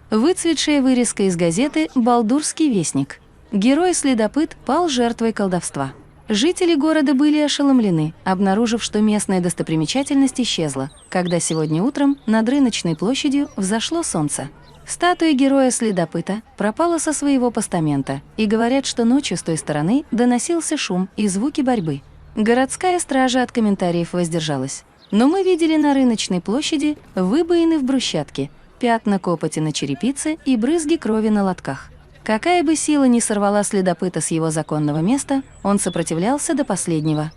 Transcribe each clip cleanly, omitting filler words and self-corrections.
Выцветшая вырезка из газеты «Балдурский вестник». Герой-следопыт пал жертвой колдовства. Жители города были ошеломлены, обнаружив, что местная достопримечательность исчезла, когда сегодня утром над рыночной площадью взошло солнце. Статуя героя-следопыта пропала со своего постамента, и говорят, что ночью с той стороны доносился шум и звуки борьбы. Городская стража от комментариев воздержалась. Но мы видели на рыночной площади выбоины в брусчатке, пятна копоти на черепице и брызги крови на лотках. Какая бы сила ни сорвала следопыта с его законного места, он сопротивлялся до последнего.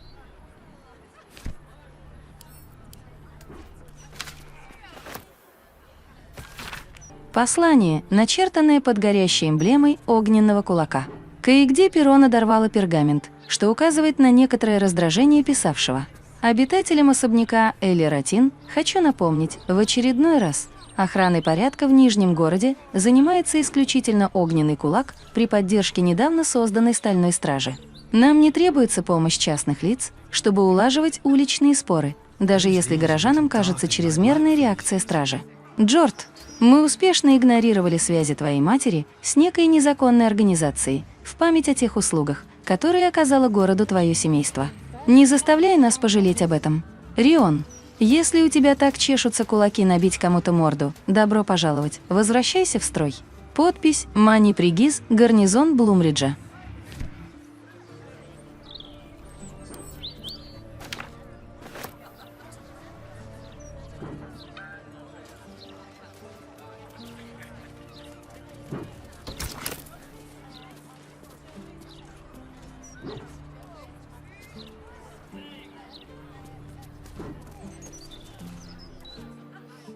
Послание, начертанное под горящей эмблемой огненного кулака. Кое-где перо надорвало пергамент, что указывает на некоторое раздражение писавшего. Обитателям особняка Элли-Ратин хочу напомнить, в очередной раз охраной порядка в Нижнем городе занимается исключительно огненный кулак при поддержке недавно созданной стальной стражи. Нам не требуется помощь частных лиц, чтобы улаживать уличные споры, даже если горожанам кажется чрезмерной реакция стражи. Джорд, мы успешно игнорировали связи твоей матери с некой незаконной организацией в память о тех услугах, которые оказало городу твое семейство. Не заставляй нас пожалеть об этом. Рион, если у тебя так чешутся кулаки набить кому-то морду, добро пожаловать, возвращайся в строй. Подпись «Мани Пригиз, гарнизон Блумриджа».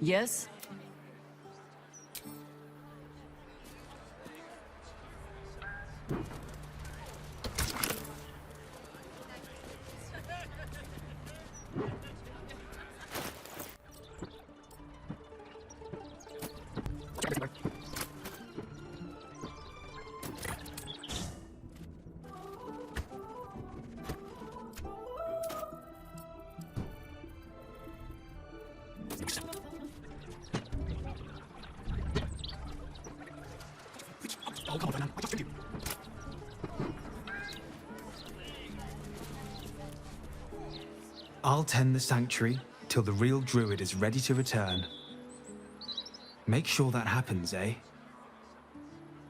Yes? I'll tend the sanctuary till the real druid is ready to return. Make sure that happens, eh?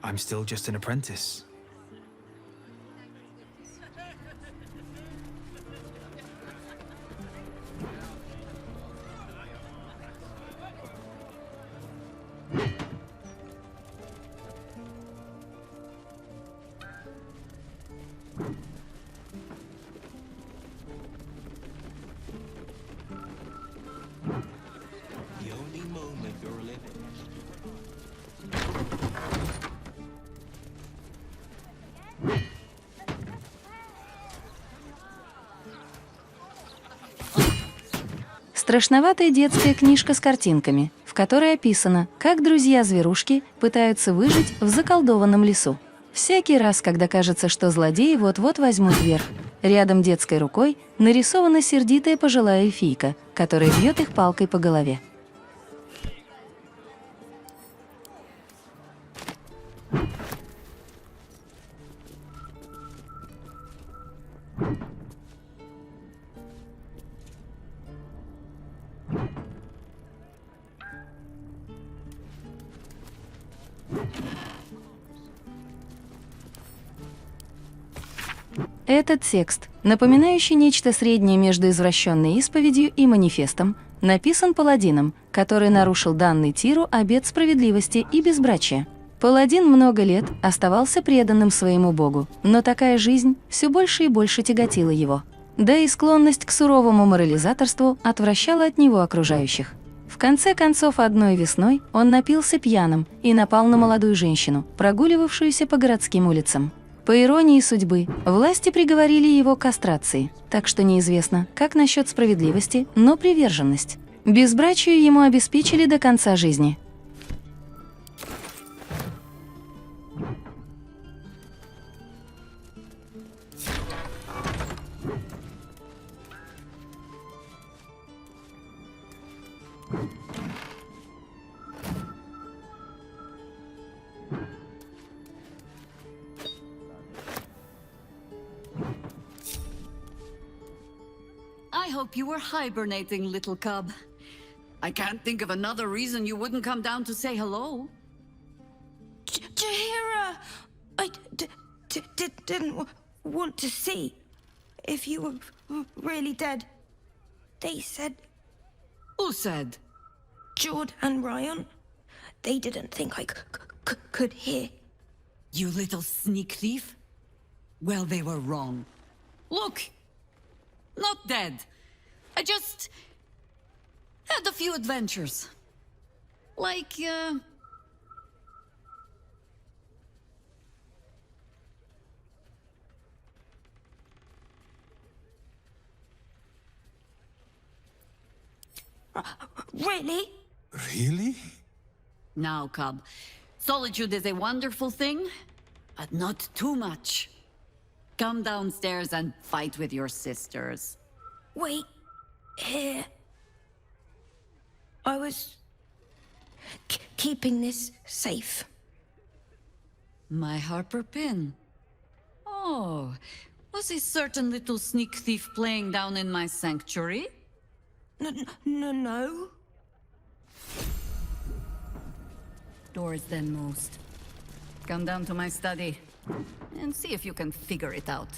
I'm still just an apprentice. Страшноватая детская книжка с картинками, в которой описано, как друзья-зверушки пытаются выжить в заколдованном лесу. Всякий раз, когда кажется, что злодеи вот-вот возьмут верх, рядом детской рукой нарисована сердитая пожилая эльфийка, которая бьет их палкой по голове. Этот текст, напоминающий нечто среднее между извращенной исповедью и манифестом, написан паладином, который нарушил данный Тиру обет справедливости и безбрачия. Паладин много лет оставался преданным своему богу, но такая жизнь все больше и больше тяготила его. Да и склонность к суровому морализаторству отвращала от него окружающих. В конце концов, одной весной он напился пьяным и напал на молодую женщину, прогуливавшуюся по городским улицам. По иронии судьбы, власти приговорили его к кастрации, так что неизвестно, как насчет справедливости, но приверженность безбрачию ему обеспечили до конца жизни. I hope you were hibernating, little cub. I can't think of another reason you wouldn't come down to say hello. Jahira, I didn't want to see if you were really dead. They said Who said? Jord and Ryan. They didn't think I could hear. You little sneak thief? Well, they were wrong. Look, not dead. I just had a few adventures. Like, Really? Really? Now, cub, solitude is a wonderful thing, but not too much. Come downstairs and fight with your sisters. Wait, here. I was keeping this safe. My Harper pin. Oh, was a certain little sneak thief playing down in my sanctuary? No. Doors then most. Come down to my study and see if you can figure it out.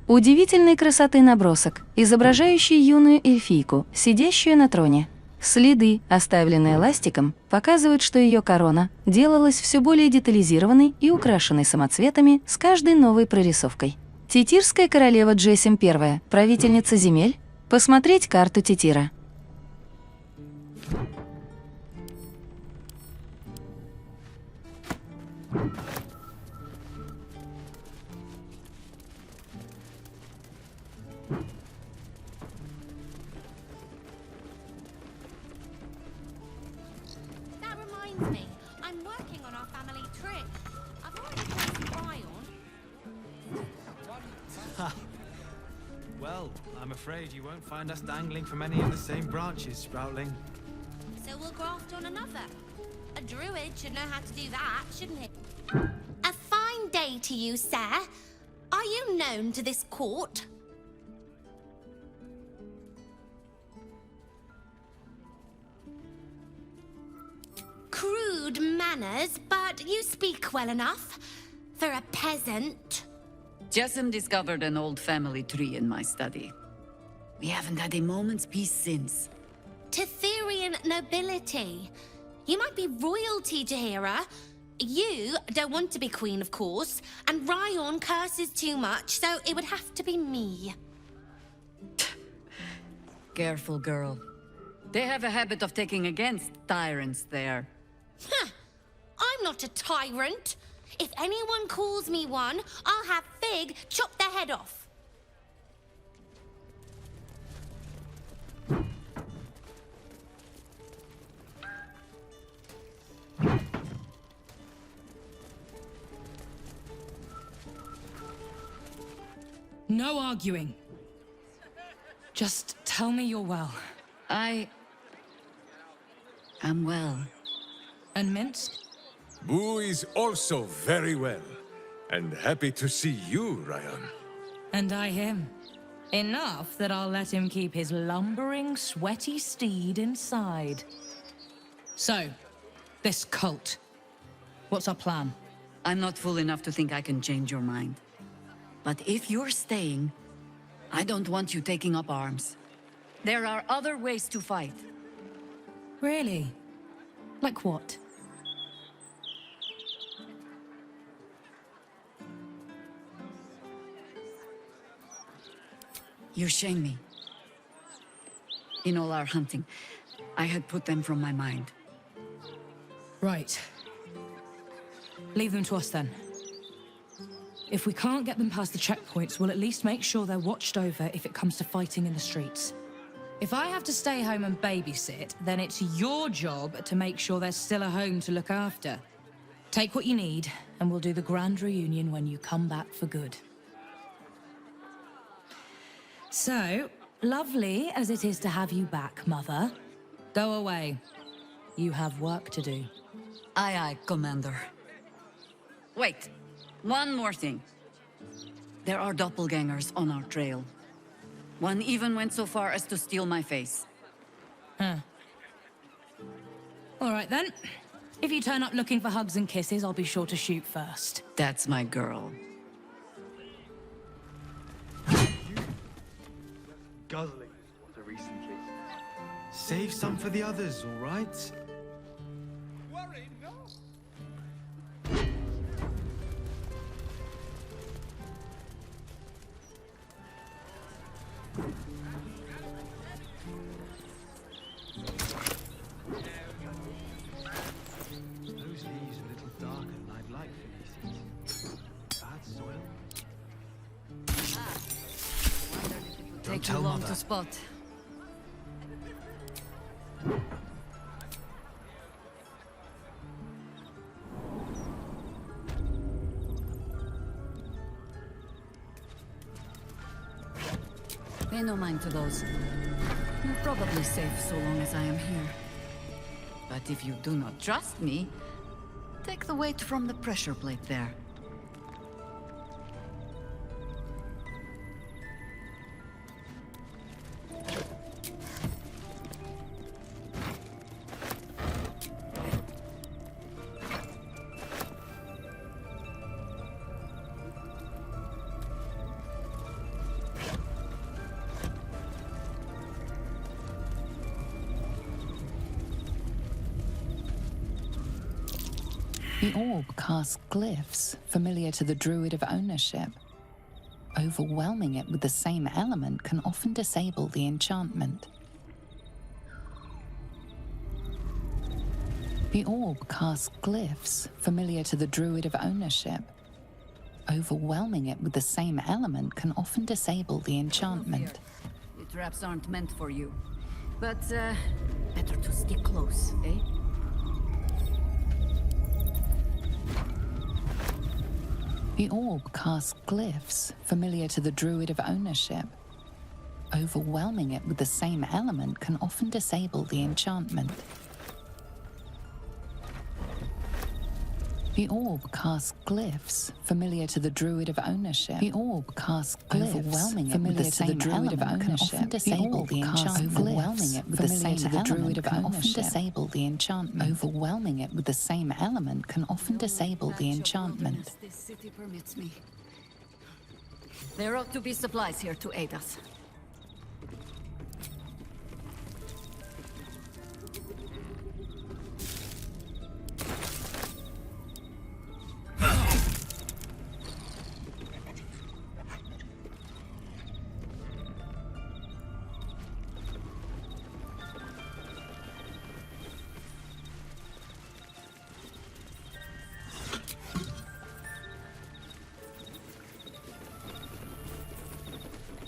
Удивительной красоты набросок, изображающий юную эльфийку, сидящую на троне. Следы, оставленные ластиком, показывают, что ее корона делалась все более детализированной и украшенной самоцветами с каждой новой прорисовкой. Титирская королева Джессим I, правительница земель. Посмотреть карту Титира. That reminds me, I'm working on our family tree. I've already placed Ryan. Well, I'm afraid you won't find us dangling from any of the same branches, Sproutling. So we'll graft on another. A druid should know how to do that, shouldn't he? A fine day to you, sir. Are you known to this court? Crude manners, but you speak well enough for a peasant. Jessim discovered an old family tree in my study. We haven't had a moment's peace since. Titherian nobility. You might be royalty, Jahira. You don't want to be queen, of course, and Ryan curses too much, so it would have to be me. Careful, girl. They have a habit of taking against tyrants there. Huh. I'm not a tyrant. If anyone calls me one, I'll have Fig chop their head off. No arguing. Just tell me you're well. I am well. And Minsk? Boo is also very well. And happy to see you, Ryan. And I him. Enough that I'll let him keep his lumbering, sweaty steed inside. So, this cult. What's our plan? I'm not fool enough to think I can change your mind. But if you're staying, I don't want you taking up arms. There are other ways to fight. Really? Like what? You shame me. In all our hunting, I had put them from my mind. Right. Leave them to us then. If we can't get them past the checkpoints, we'll at least make sure they're watched over if it comes to fighting in the streets. If I have to stay home and babysit, then it's your job to make sure there's still a home to look after. Take what you need, and we'll do the grand reunion when you come back for good. So, lovely as it is to have you back, Mother, go away. You have work to do. Aye, aye, Commander. Wait, one more thing. There are doppelgangers on our trail. One even went so far as to steal my face. Huh. All right, then. If you turn up looking for hugs and kisses, I'll be sure to shoot first. That's my girl. Guzzling water recently. Save some for the others, all right? Worry, no. Those leaves are a little darker than I'd like for these. Bad soil. Take tell too long Mother. to spot. Pay no mind to those. You're probably safe so long as I am here. But if you do not trust me, take the weight from the pressure plate there. The orb casts glyphs familiar to the druid of ownership. Overwhelming it with the same element can often disable the enchantment. The orb casts glyphs familiar to the druid of ownership. Overwhelming it with the same element can often disable the enchantment. The traps aren't meant for you. But, better to stick close, eh? The orb casts glyphs familiar to the druid of ownership. Overwhelming it with the same element can often disable the enchantment. The orb casts glyphs familiar to the druid of ownership. The orb casts glyphs overwhelming it with the same druid of ownership. Disable the enchantment. Overwhelming it with the same druid of ownership. Disable the enchantment. Overwhelming it with the same element can often disable the enchantment. This city permits me. There ought to be supplies here to aid us.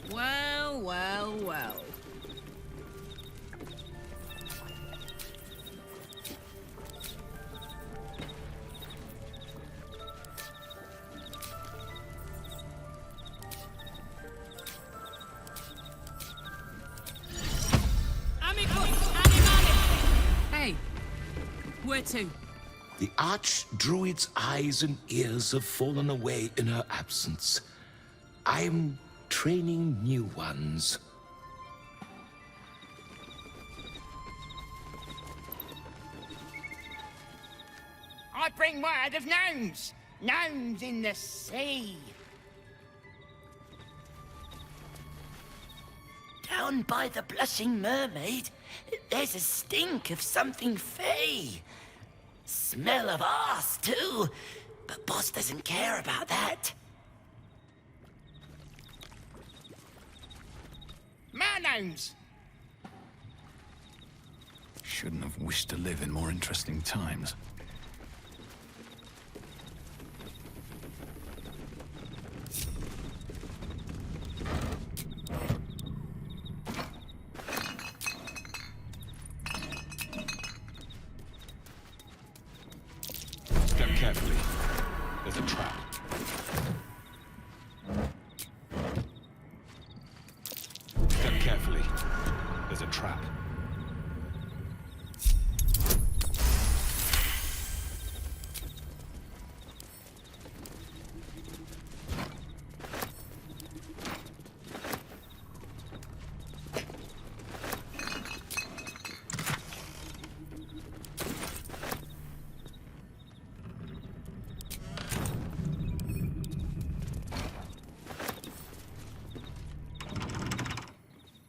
Well, well, well. Hey, where to? The Archdruid's eyes and ears have fallen away in her absence. I'm training new ones. I bring word of gnomes. Gnomes in the sea. Down by the Blushing Mermaid, there's a stink of something fey. Smell of arse, too. But Boss doesn't care about that. My gnomes. Shouldn't have wished to live in more interesting times. Step carefully. There's a trap. Step carefully. There's a trap.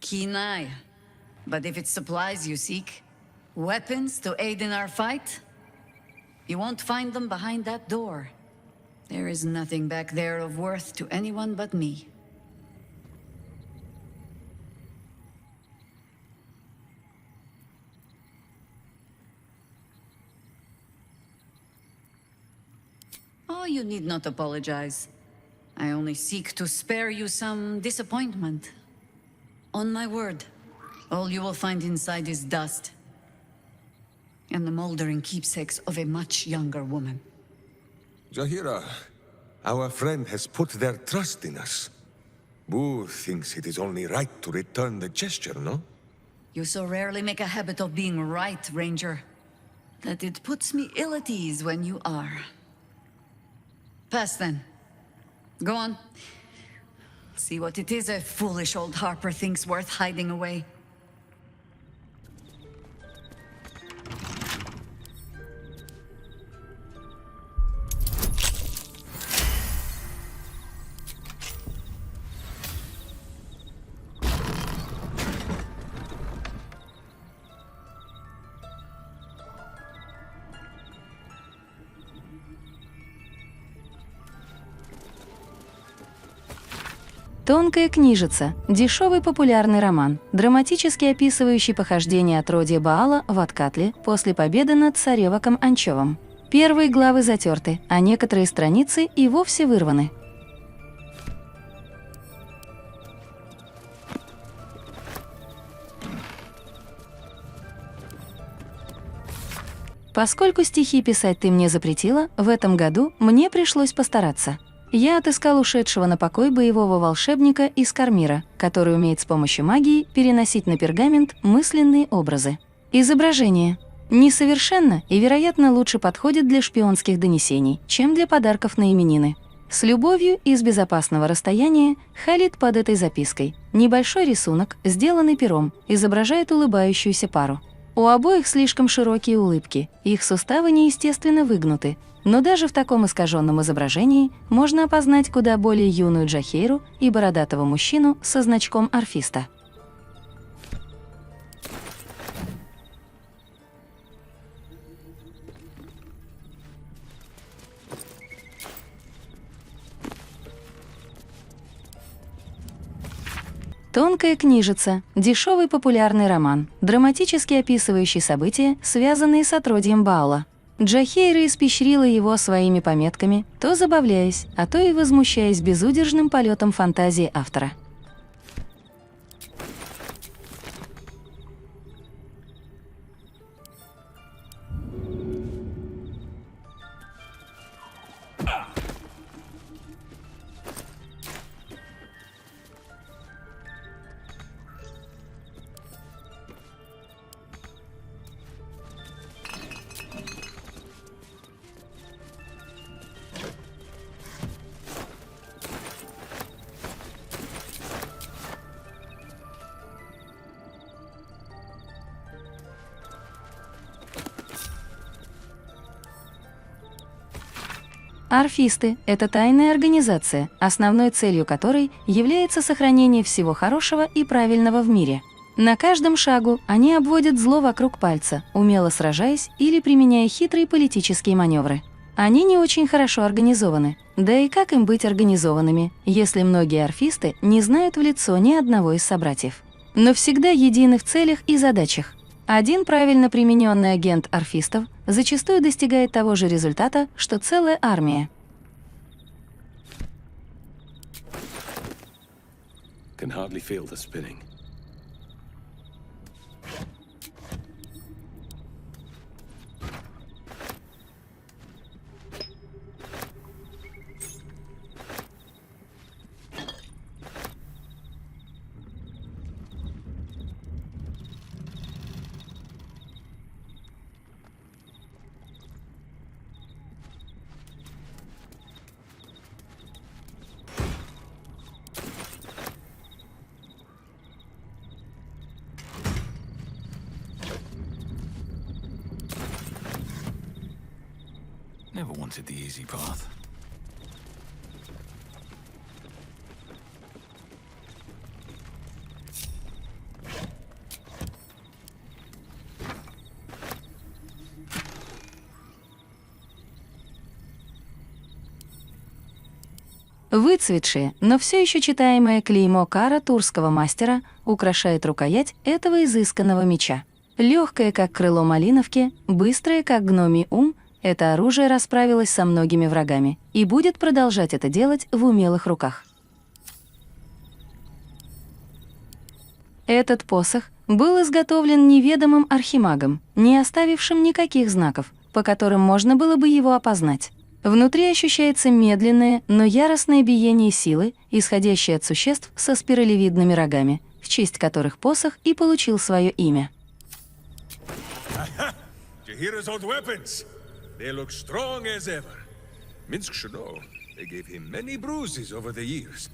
Keen eye. But if it's supplies you seek, weapons to aid in our fight, you won't find them behind that door. There is nothing back there of worth to anyone but me. Oh, you need not apologize. I only seek to spare you some disappointment. On my word, all you will find inside is dust. And the moldering keepsakes of a much younger woman. Jaheira, our friend has put their trust in us. Boo thinks it is only right to return the gesture, no? You so rarely make a habit of being right, Ranger, that it puts me ill at ease when you are. Pass then. Go on. See what it is a foolish old Harper thinks worth hiding away. Тонкая книжица – дешевый популярный роман, драматически описывающий похождение отродья Баала в Откатле после победы над царевоком Анчевым. Первые главы затерты, а некоторые страницы и вовсе вырваны. Поскольку стихи писать ты мне запретила, в этом году мне пришлось постараться. Я отыскал ушедшего на покой боевого волшебника из Кармира, который умеет с помощью магии переносить на пергамент мысленные образы. Изображение. Несовершенно и, вероятно, лучше подходит для шпионских донесений, чем для подарков на именины. С любовью и с безопасного расстояния Халид под этой запиской. Небольшой рисунок, сделанный пером, изображает улыбающуюся пару. У обоих слишком широкие улыбки, их суставы неестественно выгнуты, но даже в таком искаженном изображении можно опознать куда более юную Джахейру и бородатого мужчину со значком орфиста. Тонкая книжица – дешевый популярный роман, драматически описывающий события, связанные с отродьем Баала. Джахейра испещрила его своими пометками, то забавляясь, а то и возмущаясь безудержным полетом фантазии автора. Орфисты – это тайная организация, основной целью которой является сохранение всего хорошего и правильного в мире. На каждом шагу они обводят зло вокруг пальца, умело сражаясь или применяя хитрые политические маневры. Они не очень хорошо организованы. Да и как им быть организованными, если многие орфисты не знают в лицо ни одного из собратьев? Но всегда едины в целях и задачах. Один правильно примененный агент орфистов зачастую достигает того же результата, что целая армия. Can hardly feel the spinning. Never wanted the easy path. Выцветшее, но все еще читаемое клеймо кара турского мастера украшает рукоять этого изысканного меча. Легкое, как крыло малиновки, быстрое, как гномий ум, это оружие расправилось со многими врагами и будет продолжать это делать в умелых руках. Этот посох был изготовлен неведомым архимагом, не оставившим никаких знаков, по которым можно было бы его опознать. Внутри ощущается медленное, но яростное биение силы, исходящее от существ со спиралевидными рогами, в честь которых посох и получил свое имя. Jahira's old weapons. They look strong as ever. Minsk should know. They gave him many bruises over the years.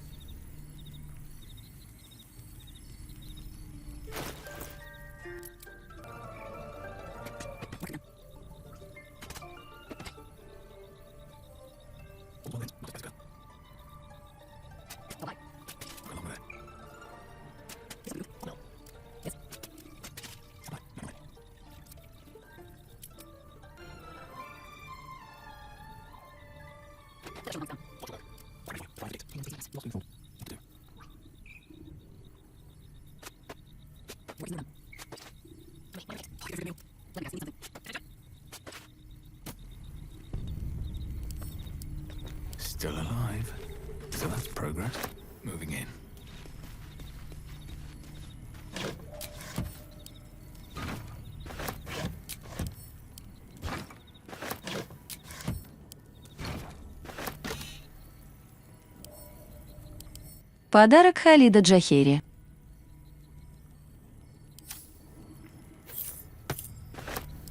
Still alive. So that's progress. Moving in. Подарок Халида Джахери.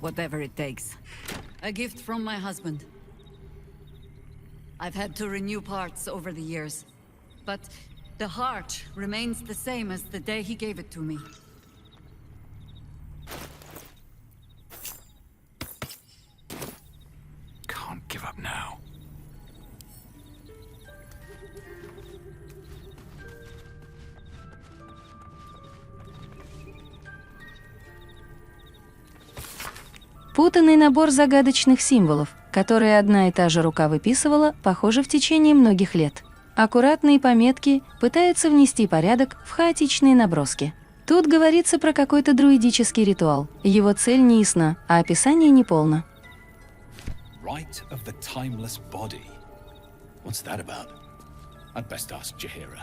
Whatever it takes. A gift from my husband. I've had to renew parts over the years, but the heart remains the same as the day he gave it to me. Can't give up now. Путанный набор загадочных символов, которые одна и та же рука выписывала, похоже, в течение многих лет. Аккуратные пометки пытаются внести порядок в хаотичные наброски. Тут говорится про какой-то друидический ритуал. Его цель не ясна, а описание неполно. Rite of the timeless body. What's that about? I'd best ask Jahira.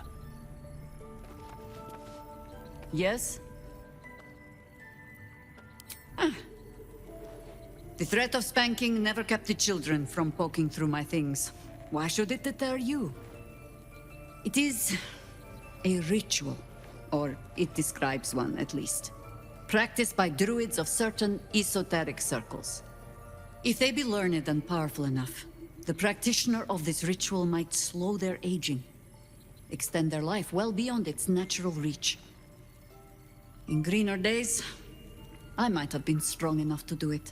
Yes? The threat of spanking never kept the children from poking through my things. Why should it deter you? It is a ritual, or it describes one at least, practiced by druids of certain esoteric circles. If they be learned and powerful enough, the practitioner of this ritual might slow their aging, extend their life well beyond its natural reach. In greener days, I might have been strong enough to do it.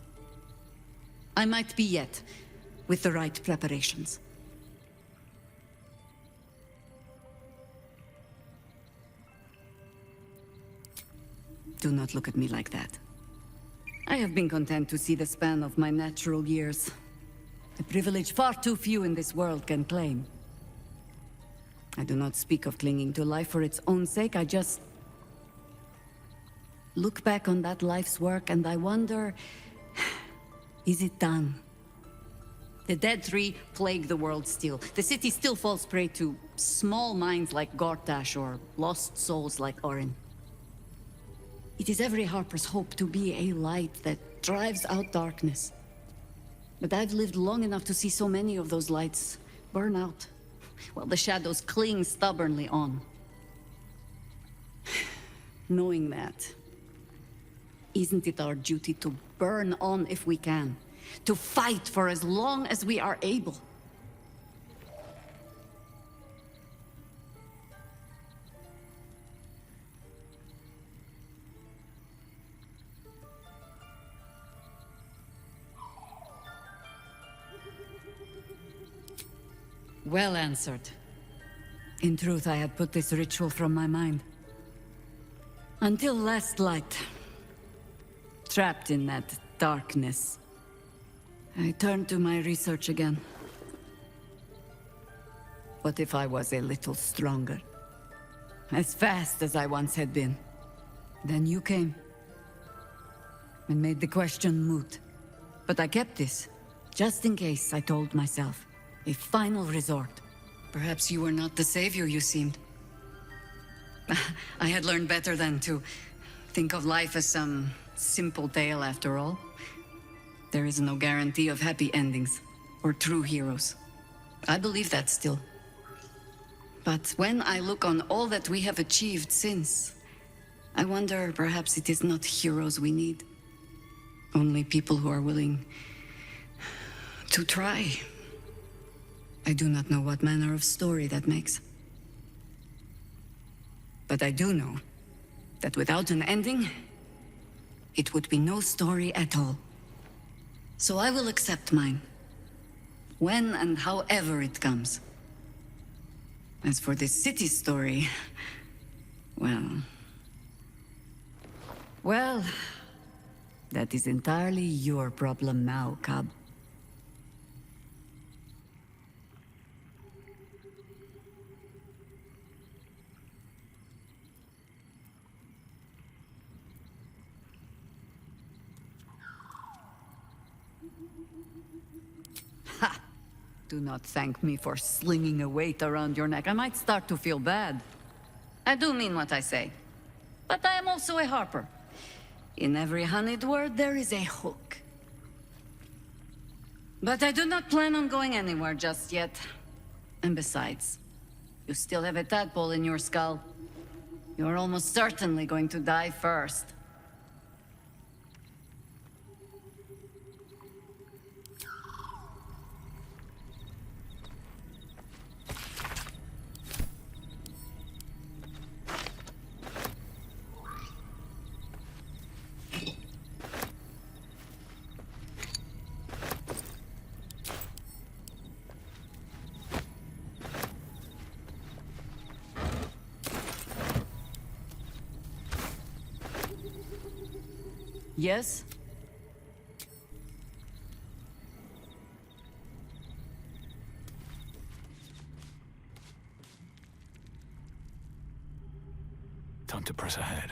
I might be yet, with the right preparations. Do not look at me like that. I have been content to see the span of my natural years. A privilege far too few in this world can claim. I do not speak of clinging to life for its own sake, I just look back on that life's work and I wonder, is it done? The dead tree plague the world still. The city still falls prey to small minds like Gortash or lost souls like Orin. It is every harper's hope to be a light that drives out darkness. But I've lived long enough to see so many of those lights burn out, while the shadows cling stubbornly on. Knowing that, isn't it our duty to burn on if we can? To fight for as long as we are able? Well answered. In truth, I had put this ritual from my mind. Until last light. Trapped in that darkness. I turned to my research again. What if I was a little stronger? As fast as I once had been. Then you came. And made the question moot. But I kept this. Just in case, I told myself. A final resort. Perhaps you were not the savior you seemed. I had learned better than to think of life as some simple tale after all. There is no guarantee of happy endings, or true heroes. I believe that still. But when I look on all that we have achieved since, I wonder perhaps it is not heroes we need. Only people who are willing to try. I do not know what manner of story that makes. But I do know that without an ending, it would be no story at all. So I will accept mine. When and however it comes. As for this city story, well, that is entirely your problem now, Cub. Ha! Do not thank me for slinging a weight around your neck. I might start to feel bad. I do mean what I say. But I am also a harper. In every honeyed word, there is a hook. But I do not plan on going anywhere just yet. And besides, you still have a tadpole in your skull. You're almost certainly going to die first. Yes? Time to press ahead.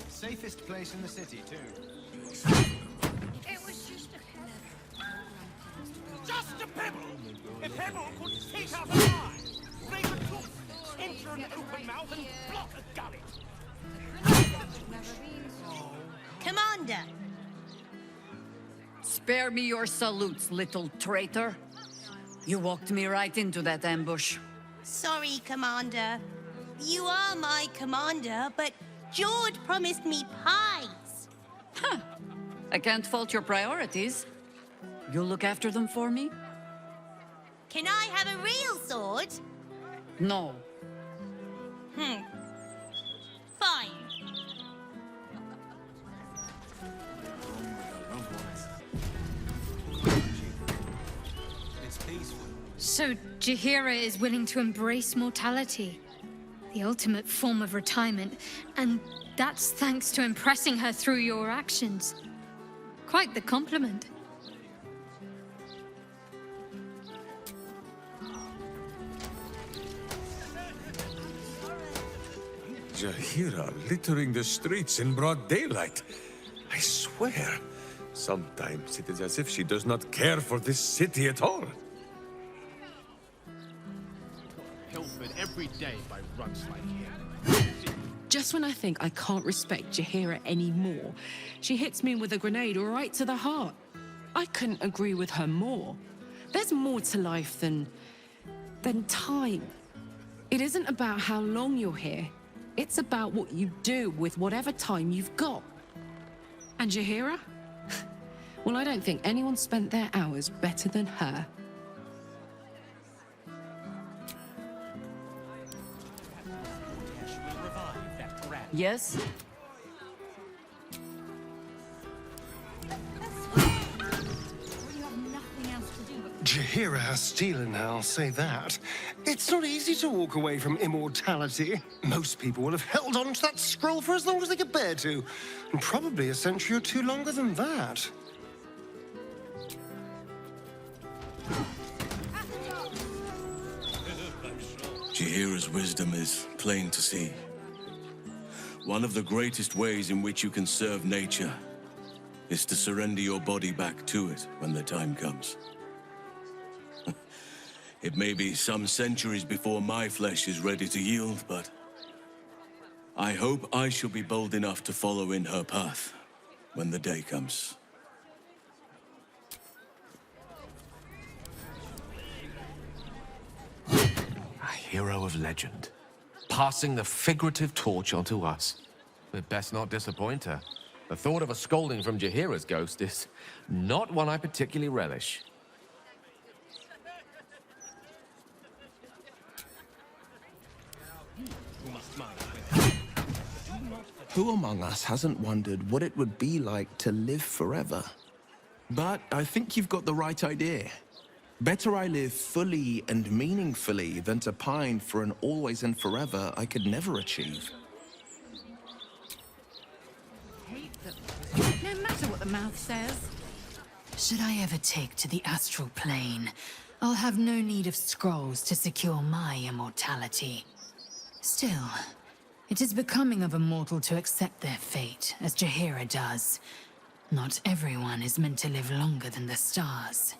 Safest place in the city, too. It was just a pebble. Just a pebble! A pebble could take out an eye, break a tooth, enter an open mouth, and block a gullet. Commander! Spare me your salutes, little traitor. You walked me right into that ambush. Sorry, Commander. You are my commander, but George promised me pies. Huh. I can't fault your priorities. You'll look after them for me? Can I have a real sword? No. Fine. So Jaheira is willing to embrace mortality, the ultimate form of retirement, and that's thanks to impressing her through your actions. Quite the compliment. Jahira littering the streets in broad daylight. I swear, sometimes it is as if she does not care for this city at all. Pilfered every day by runts like him. Just when I think I can't respect Jahira anymore, she hits me with a grenade right to the heart. I couldn't agree with her more. There's more to life than time. It isn't about how long you're here. It's about what you do with whatever time you've got. And Jahira? Well, I don't think anyone spent their hours better than her. Yes? Jahira has stolen her, I'll say that. It's not easy to walk away from immortality. Most people will have held on to that scroll for as long as they could bear to. And probably a century or two longer than that. Jahira's wisdom is plain to see. One of the greatest ways in which you can serve nature is to surrender your body back to it when the time comes. It may be some centuries before my flesh is ready to yield, but I hope I shall be bold enough to follow in her path when the day comes. A hero of legend, passing the figurative torch on to us. We'd best not disappoint her. The thought of a scolding from Jahira's ghost is not one I particularly relish. Who among us hasn't wondered what it would be like to live forever? But I think you've got the right idea. Better I live fully and meaningfully than to pine for an always and forever I could never achieve. No matter what the mouth says. Should I ever take to the astral plane, I'll have no need of scrolls to secure my immortality. Still, it is becoming of a mortal to accept their fate, as Jahira does. Not everyone is meant to live longer than the stars.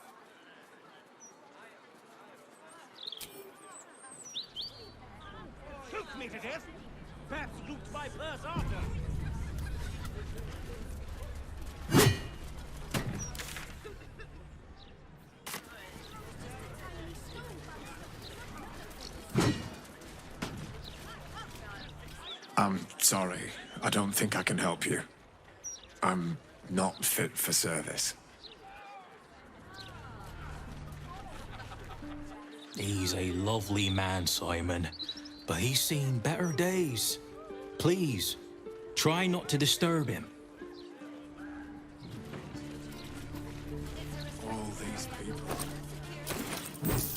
Shoot me to death! Perhaps loot my purse after! I'm sorry. I don't think I can help you. I'm not fit for service. He's a lovely man, Simon, but he's seen better days. Please, try not to disturb him. All these people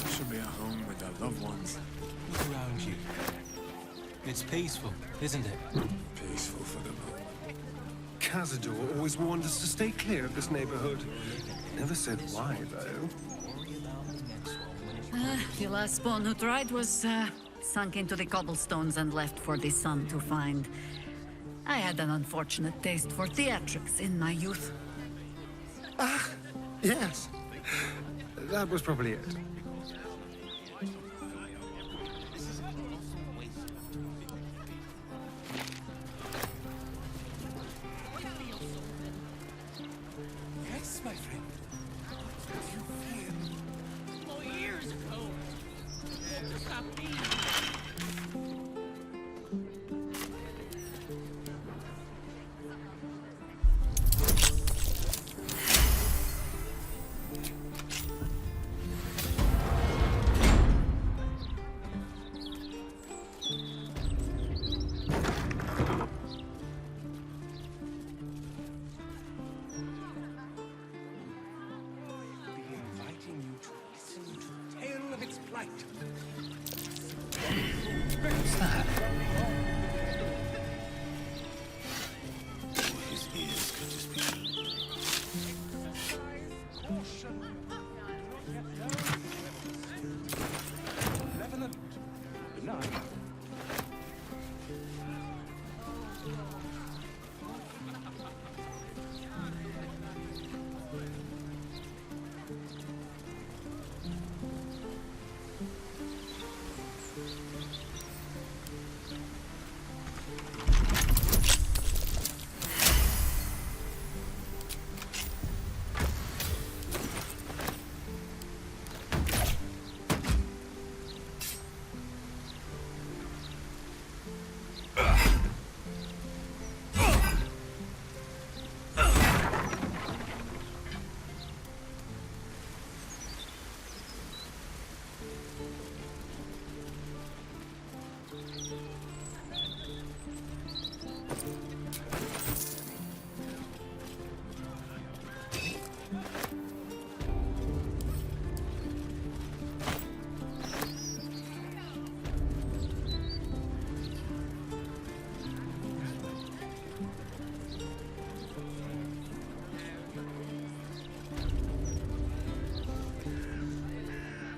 should be at home with their loved ones. Look around you. It's peaceful, isn't it? Peaceful for them all. Cazador always warned us to stay clear of this neighborhood. Never said why, though. The last spawn who tried was sunk into the cobblestones and left for the sun to find. I had an unfortunate taste for theatrics in my youth. Ah, yes. That was probably it. Yes, my friend. You feel 4 years ago. Just not me.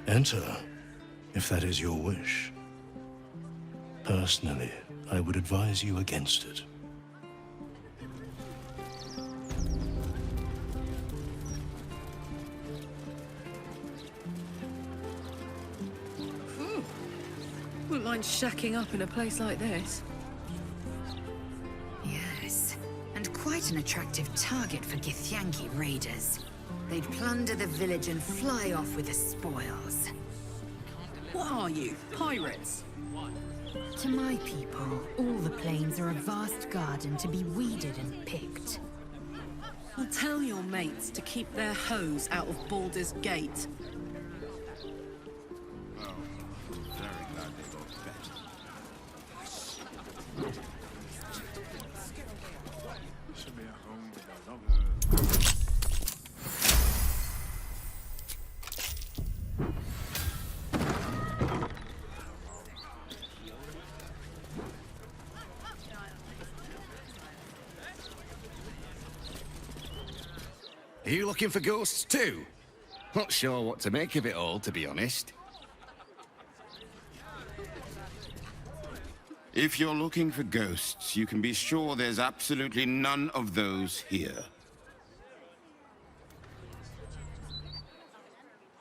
Enter, if that is your wish. Personally, I would advise you against it. Wouldn't mind shacking up in a place like this. Yes, and quite an attractive target for Githyanki raiders. They'd plunder the village and fly off with the spoils. What are you, pirates? To my people, all the plains are a vast garden to be weeded and picked. Well, tell your mates to keep their hoes out of Baldur's Gate. Are you looking for ghosts too? Not sure what to make of it all, to be honest. If you're looking for ghosts, you can be sure there's absolutely none of those here.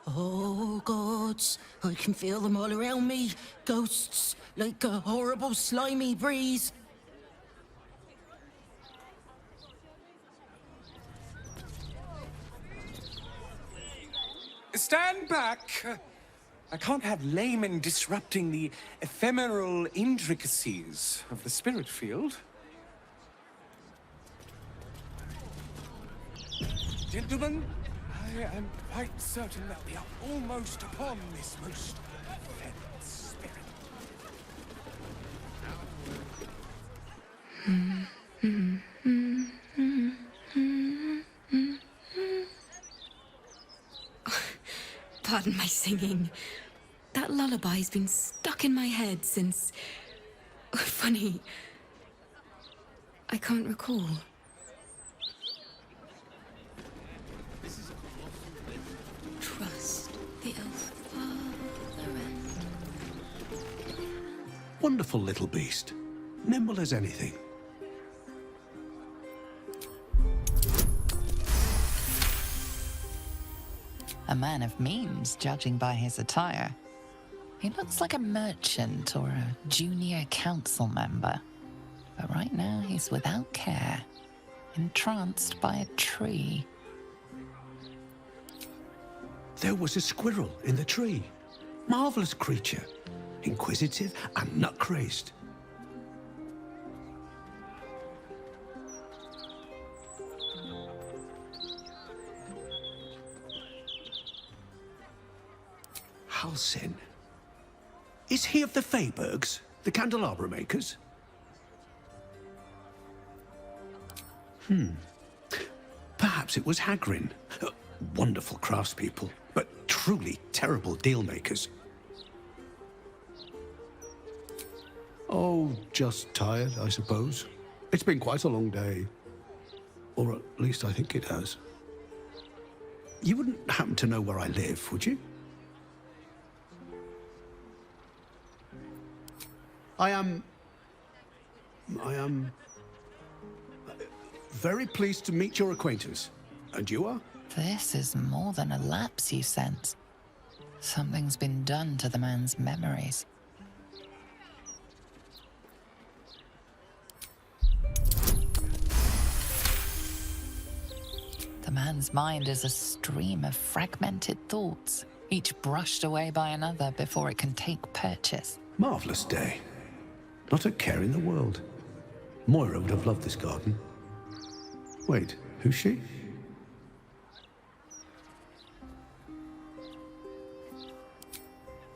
Oh, gods, I can feel them all around me. Ghosts, like a horrible slimy breeze. Stand back! I can't have laymen disrupting the ephemeral intricacies of the spirit field. Gentlemen, I am quite certain that we are almost upon this most ephemeral spirit. Pardon my singing. That lullaby's been stuck in my head since... Funny. I can't recall. Trust the elf father and... Wonderful little beast. Nimble as anything. A man of means, judging by his attire. He looks like a merchant or a junior council member. But right now he's without care, entranced by a tree. There was a squirrel in the tree. Marvelous creature. Inquisitive and nut-crazed. Halsin. Is he of the Feybergs, the candelabra makers? Perhaps it was Hagrin. Wonderful craftspeople, but truly terrible deal-makers. Oh, just tired, I suppose. It's been quite a long day. Or at least I think it has. You wouldn't happen to know where I live, would you? I am very pleased to meet your acquaintance. And you are? This is more than a lapse, you sense. Something's been done to the man's memories. The man's mind is a stream of fragmented thoughts, each brushed away by another before it can take purchase. Marvelous day. Not a care in the world. Moira would have loved this garden. Wait, who's she?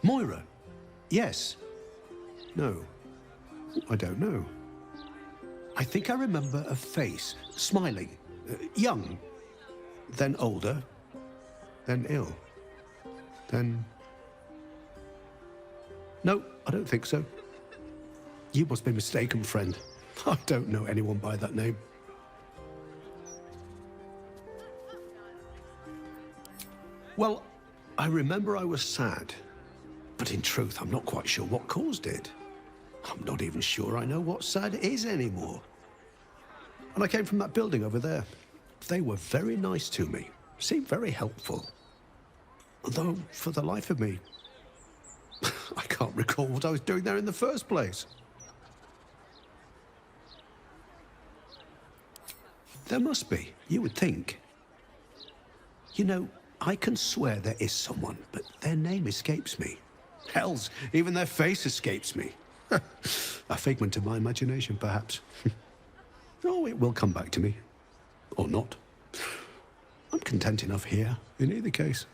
Moira? Yes. No. I don't know. I think I remember a face, smiling, young, then older, then ill, then... No, I don't think so. You must be mistaken, friend. I don't know anyone by that name. Well, I remember I was sad, but in truth, I'm not quite sure what caused it. I'm not even sure I know what sad is anymore. And I came from that building over there. They were very nice to me, seemed very helpful. Although, for the life of me, I can't recall what I was doing there in the first place. There must be, you would think. You know, I can swear there is someone, but their name escapes me. Hells, even their face escapes me. A figment of my imagination, perhaps. Oh, it will come back to me. Or not. I'm content enough here, in either case.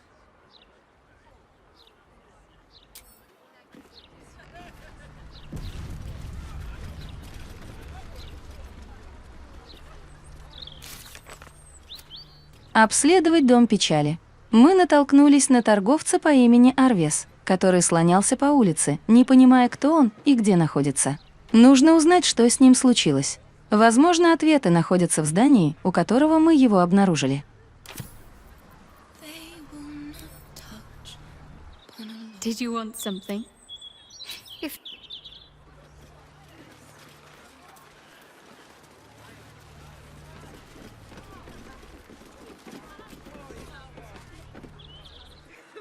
Обследовать дом печали. Мы натолкнулись на торговца по имени Арвес, который слонялся по улице, не понимая, кто он и где находится. Нужно узнать, что с ним случилось. Возможно, ответы находятся в здании, у которого мы его обнаружили. Did you want something? If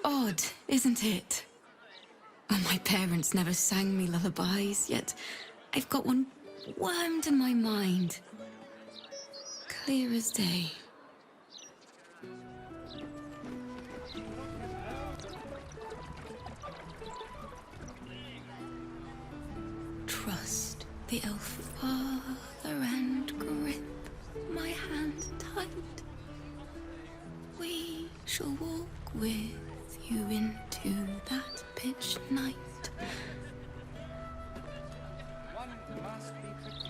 Odd, isn't it? Oh, my parents never sang me lullabies, yet I've got one wormed in my mind. Clear as day. Trust the elf father and grip my hand tight. We shall walk with you into that pitch night. One must be prepared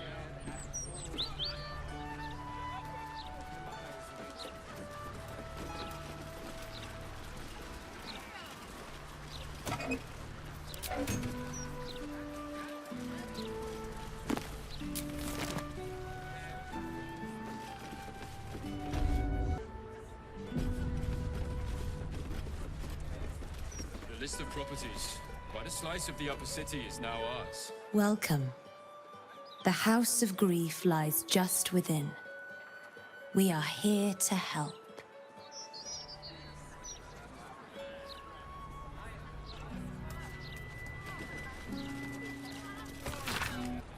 The list of properties. Quite a slice of the upper city is now ours. Welcome. The House of Grief lies just within. We are here to help.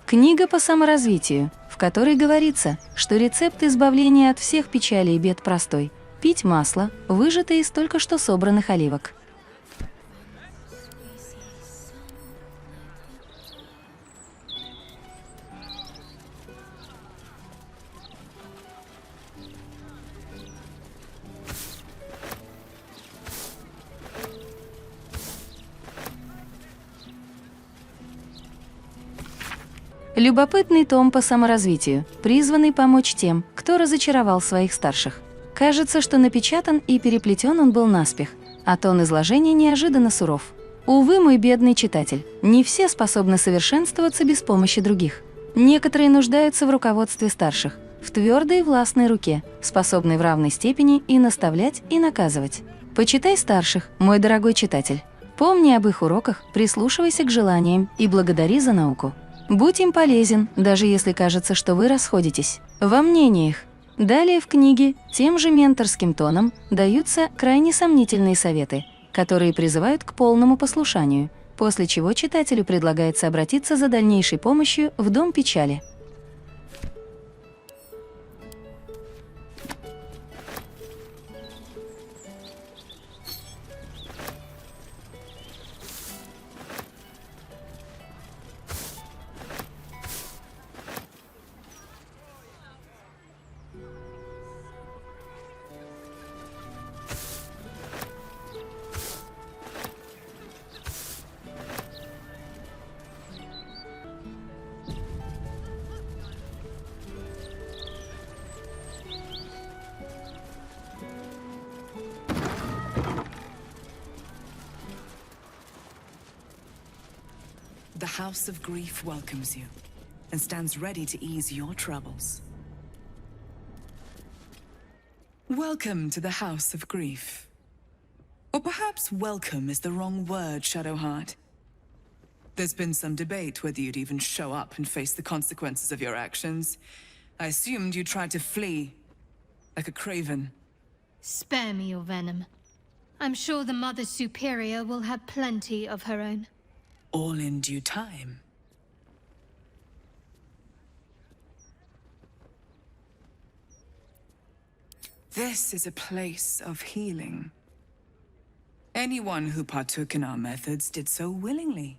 Книга по саморазвитию, в которой говорится, что рецепт избавления от всех печалей и бед простой – пить масло, выжатое из только что собранных оливок. Любопытный том по саморазвитию, призванный помочь тем, кто разочаровал своих старших. Кажется, что напечатан и переплетен он был наспех, а тон изложения неожиданно суров. Увы, мой бедный читатель, не все способны совершенствоваться без помощи других. Некоторые нуждаются в руководстве старших, в твердой и властной руке, способной в равной степени и наставлять, и наказывать. Почитай старших, мой дорогой читатель. Помни об их уроках, прислушивайся к желаниям и благодари за науку. Будь им полезен, даже если кажется, что вы расходитесь во мнениях. Далее в книге тем же менторским тоном даются крайне сомнительные советы, которые призывают к полному послушанию, после чего читателю предлагается обратиться за дальнейшей помощью в Дом печали. The House of Grief welcomes you and stands ready to ease your troubles. Welcome to the House of Grief. Or perhaps welcome is the wrong word, Shadowheart. There's been some debate whether you'd even show up and face the consequences of your actions. I assumed you tried to flee, like a craven. Spare me your venom. I'm sure the Mother Superior will have plenty of her own. All in due time. This is a place of healing. Anyone who partook in our methods did so willingly,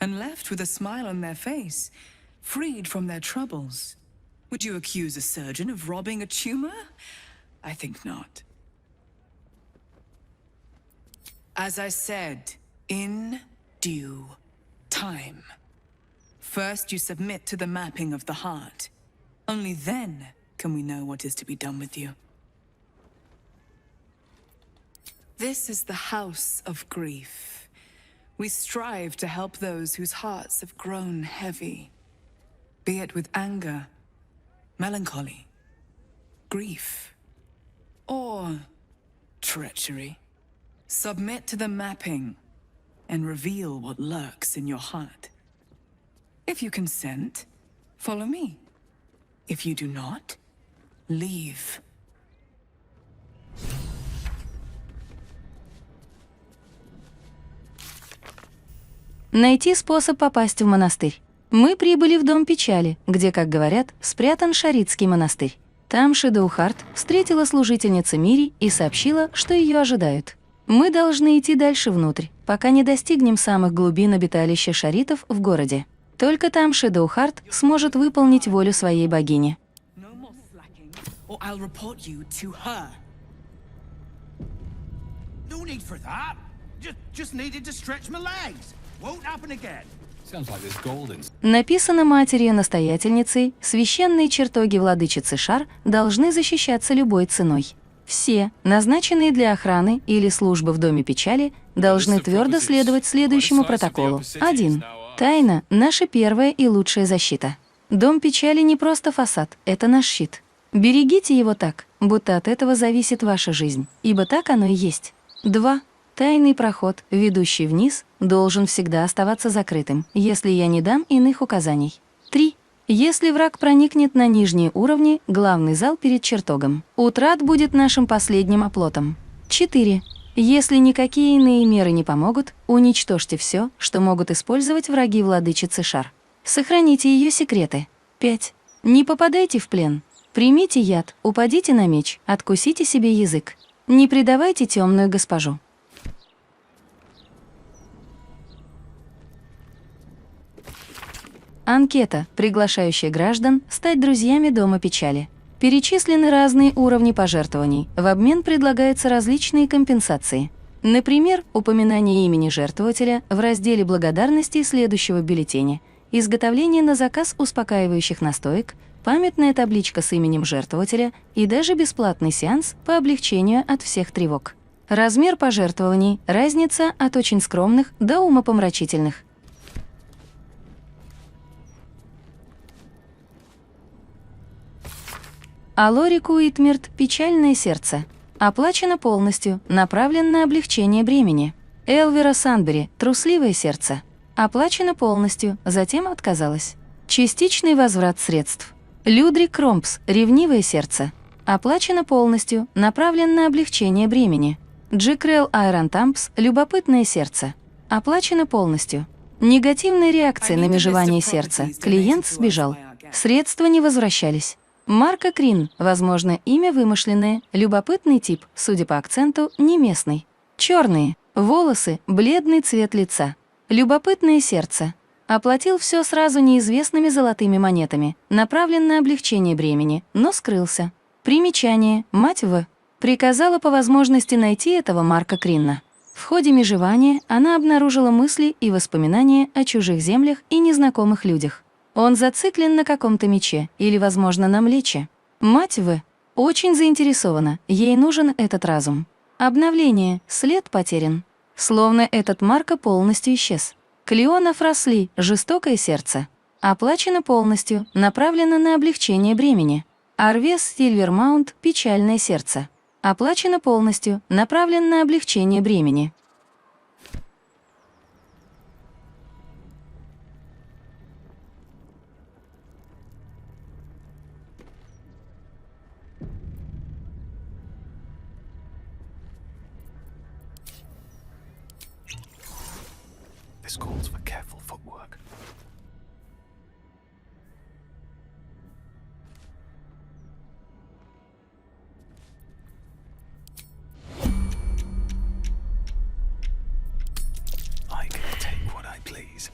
and left with a smile on their face, freed from their troubles. Would you accuse a surgeon of robbing a tumor? I think not. As I said, in due time. First, you submit to the mapping of the heart. Only then can we know what is to be done with you. This is the house of grief. We strive to help those whose hearts have grown heavy, be it with anger, melancholy, grief, or treachery. Submit to the mapping and reveal what lurks in your heart. If you consent, follow me. If you do not, leave. Найти способ попасть в монастырь. Мы прибыли в Дом печали, где, как говорят, спрятан Шаритский монастырь. Там Шэдоухарт встретила служительница Мири и сообщила, что ее ожидают. Мы должны идти дальше внутрь, пока не достигнем самых глубин обиталища шаритов в городе. Только там Шэдоухарт сможет выполнить волю своей богини. Or I'll report you to her. No need for that. Just needed to stretch my legs. Won't happen again. Sounds like there's gold in. Написано матерью-настоятельницей, священные чертоги владычицы Шар должны защищаться любой ценой. Все, назначенные для охраны или службы в Доме печали, должны твердо следовать следующему протоколу. 1. Тайна – наша первая и лучшая защита. Дом печали не просто фасад, это наш щит. Берегите его так, будто от этого зависит ваша жизнь, ибо так оно и есть. 2. Тайный проход, ведущий вниз, должен всегда оставаться закрытым, если я не дам иных указаний. 3. Если враг проникнет на нижние уровни, главный зал перед чертогом. Утрат будет нашим последним оплотом. 4. Если никакие иные меры не помогут, уничтожьте все, что могут использовать враги владычицы Шар. Сохраните ее секреты. 5. Не попадайте в плен. Примите яд, упадите на меч, откусите себе язык. Не предавайте темную госпожу. Анкета, приглашающая граждан стать друзьями Дома печали. Перечислены разные уровни пожертвований, в обмен предлагаются различные компенсации. Например, упоминание имени жертвователя в разделе благодарности следующего бюллетеня, изготовление на заказ успокаивающих настоек, памятная табличка с именем жертвователя и даже бесплатный сеанс по облегчению от всех тревог. Размер пожертвований – разница от очень скромных до умопомрачительных. Алорик Уитмирт «Печальное сердце». Оплачено полностью, направлен на облегчение бремени. Элвира Санбери «Трусливое сердце». Оплачено полностью, затем отказалась. Частичный возврат средств. Людрик Кромпс «Ревнивое сердце». Оплачено полностью, направлен на облегчение бремени. Джикрел Айрон Тампс «Любопытное сердце». Оплачено полностью. Негативная реакция на межевание сердца. Клиент сбежал. Средства не возвращались. Марка Крин, возможно, имя вымышленное, любопытный тип, судя по акценту, не местный. Черные, волосы, бледный цвет лица. Любопытное сердце. Оплатил все сразу неизвестными золотыми монетами, направлен на облегчение бремени, но скрылся. Примечание, мать В. Приказала по возможности найти этого Марка Кринна. В ходе межевания она обнаружила мысли и воспоминания о чужих землях и незнакомых людях. Он зациклен на каком-то мече или, возможно, на млече. Мать В. очень заинтересована, ей нужен этот разум. Обновление, след потерян. Словно этот Марко полностью исчез. Клеонов Росли, жестокое сердце. Оплачено полностью, направлено на облегчение бремени. Арвес Сильвермаунт, печальное сердце. Оплачено полностью, направлен на облегчение бремени. This calls for careful footwork. I can take what I please.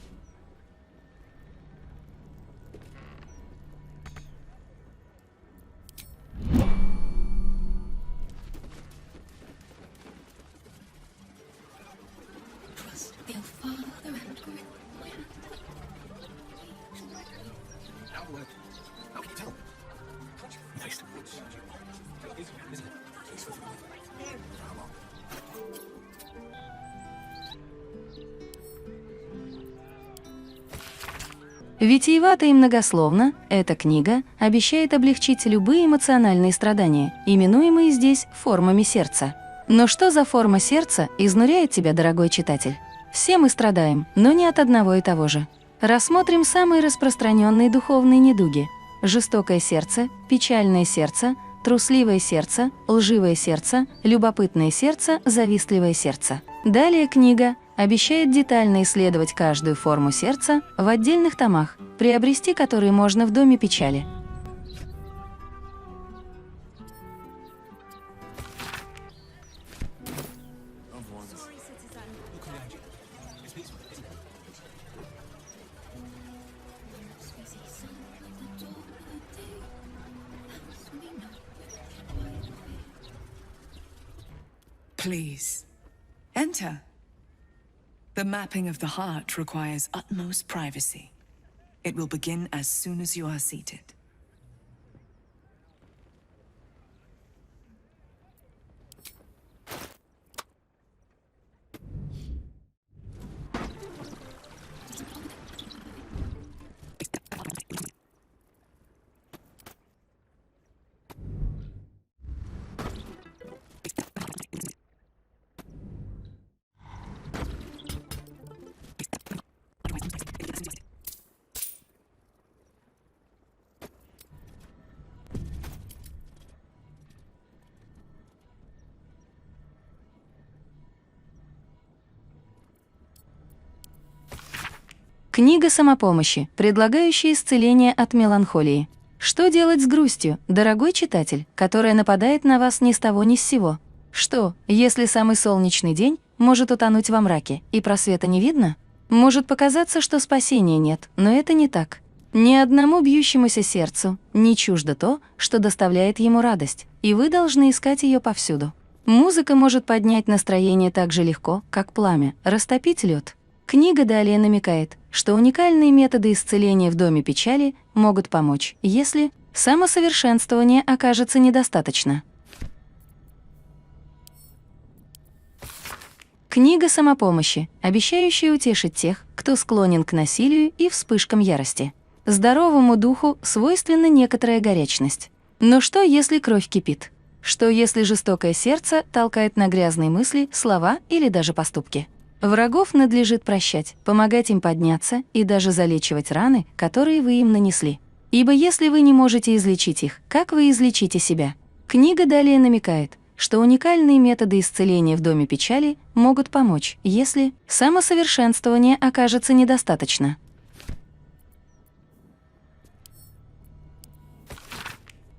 Витиевато и многословно, эта книга обещает облегчить любые эмоциональные страдания, именуемые здесь формами сердца. Но что за форма сердца изнуряет тебя, дорогой читатель? Все мы страдаем, но не от одного и того же. Рассмотрим самые распространенные духовные недуги: жестокое сердце, печальное сердце, трусливое сердце, лживое сердце, любопытное сердце, завистливое сердце. Далее книга обещает детально исследовать каждую форму сердца в отдельных томах, приобрести которые можно в Доме печали. Please, enter. The mapping of the heart requires utmost privacy. It will begin as soon as you are seated. Книга самопомощи, предлагающая исцеление от меланхолии. Что делать с грустью, дорогой читатель, которая нападает на вас ни с того ни с сего? Что, если самый солнечный день может утонуть во мраке, и просвета не видно? Может показаться, что спасения нет, но это не так. Ни одному бьющемуся сердцу не чуждо то, что доставляет ему радость, и вы должны искать ее повсюду. Музыка может поднять настроение так же легко, как пламя, растопить лед. Книга далее намекает, что уникальные методы исцеления в Доме печали могут помочь, если самосовершенствования окажется недостаточно. Книга самопомощи, обещающая утешить тех, кто склонен к насилию и вспышкам ярости. Здоровому духу свойственна некоторая горячность. Но что, если кровь кипит? Что, если жестокое сердце толкает на грязные мысли, слова или даже поступки? Врагов надлежит прощать, помогать им подняться и даже залечивать раны, которые вы им нанесли. Ибо если вы не можете излечить их, как вы излечите себя? Книга далее намекает, что уникальные методы исцеления в Доме печали могут помочь, если самосовершенствования окажется недостаточно.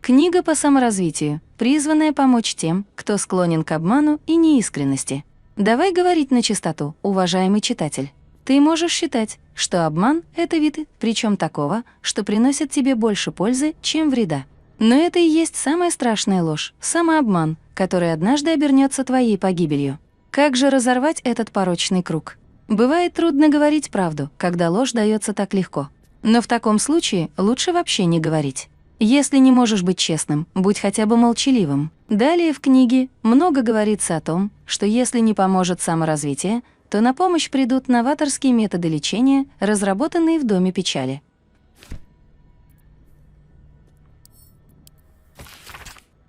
Книга по саморазвитию, призванная помочь тем, кто склонен к обману и неискренности. Давай говорить на чистоту, уважаемый читатель. Ты можешь считать, что обман — это вид, причем такого, что приносит тебе больше пользы, чем вреда. Но это и есть самая страшная ложь, самообман, который однажды обернется твоей погибелью. Как же разорвать этот порочный круг? Бывает трудно говорить правду, когда ложь дается так легко. Но в таком случае лучше вообще не говорить. Если не можешь быть честным, будь хотя бы молчаливым. Далее в книге много говорится о том, что если не поможет саморазвитие, то на помощь придут новаторские методы лечения, разработанные в Доме печали.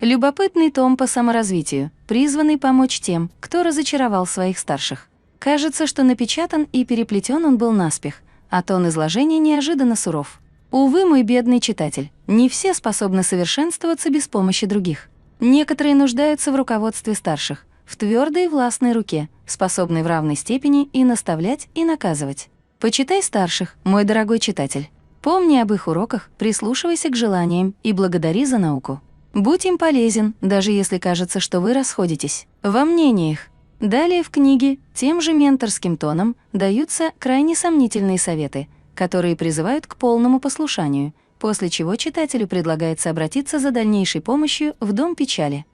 Любопытный том по саморазвитию, призванный помочь тем, кто разочаровал своих старших. Кажется, что напечатан и переплетен он был наспех, а тон изложения неожиданно суров. Увы, мой бедный читатель, не все способны совершенствоваться без помощи других. Некоторые нуждаются в руководстве старших, в твердой и властной руке, способной в равной степени и наставлять, и наказывать. Почитай старших, мой дорогой читатель. Помни об их уроках, прислушивайся к желаниям и благодари за науку. Будь им полезен, даже если кажется, что вы расходитесь во мнениях. Далее в книге тем же менторским тоном даются крайне сомнительные советы, которые призывают к полному послушанию, после чего читателю предлагается обратиться за дальнейшей помощью в Дом печали.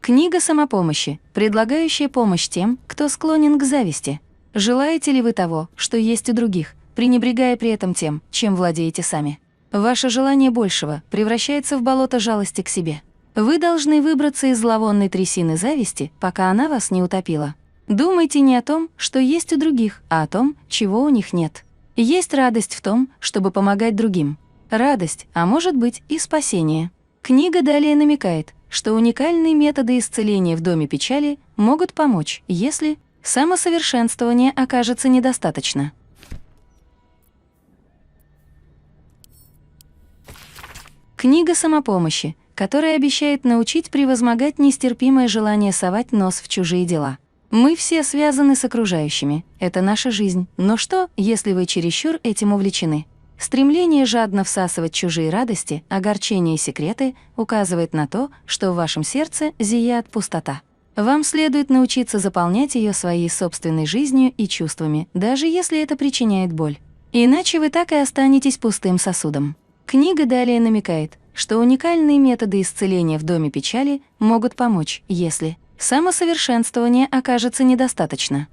Книга самопомощи, предлагающая помощь тем, кто склонен к зависти. Желаете ли вы того, что есть у других, пренебрегая при этом тем, чем владеете сами? Ваше желание большего превращается в болото жалости к себе. Вы должны выбраться из зловонной трясины зависти, пока она вас не утопила. Думайте не о том, что есть у других, а о том, чего у них нет. Есть радость в том, чтобы помогать другим. Радость, а может быть и спасение. Книга далее намекает, что уникальные методы исцеления в Доме печали могут помочь, если самосовершенствования окажется недостаточно. Книга самопомощи, которая обещает научить превозмогать нестерпимое желание совать нос в чужие дела. Мы все связаны с окружающими, это наша жизнь, но что, если вы чересчур этим увлечены? Стремление жадно всасывать чужие радости, огорчения и секреты указывает на то, что в вашем сердце зияет пустота. Вам следует научиться заполнять ее своей собственной жизнью и чувствами, даже если это причиняет боль. Иначе вы так и останетесь пустым сосудом. Книга далее намекает, что уникальные методы исцеления в Доме печали могут помочь, если самосовершенствования окажется недостаточно.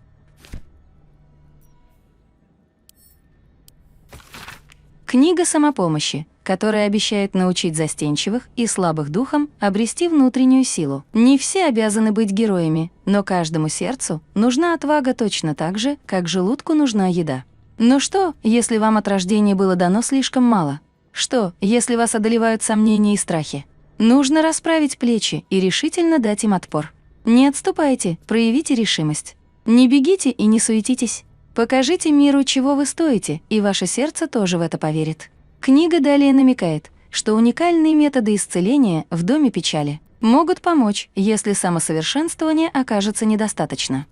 Книга самопомощи, которая обещает научить застенчивых и слабых духом обрести внутреннюю силу. Не все обязаны быть героями, но каждому сердцу нужна отвага точно так же, как желудку нужна еда. Но что, если вам от рождения было дано слишком мало? Что, если вас одолевают сомнения и страхи? Нужно расправить плечи и решительно дать им отпор. Не отступайте, проявите решимость. Не бегите и не суетитесь. Покажите миру, чего вы стоите, и ваше сердце тоже в это поверит. Книга далее намекает, что уникальные методы исцеления в Доме печали могут помочь, если самосовершенствования окажется недостаточно.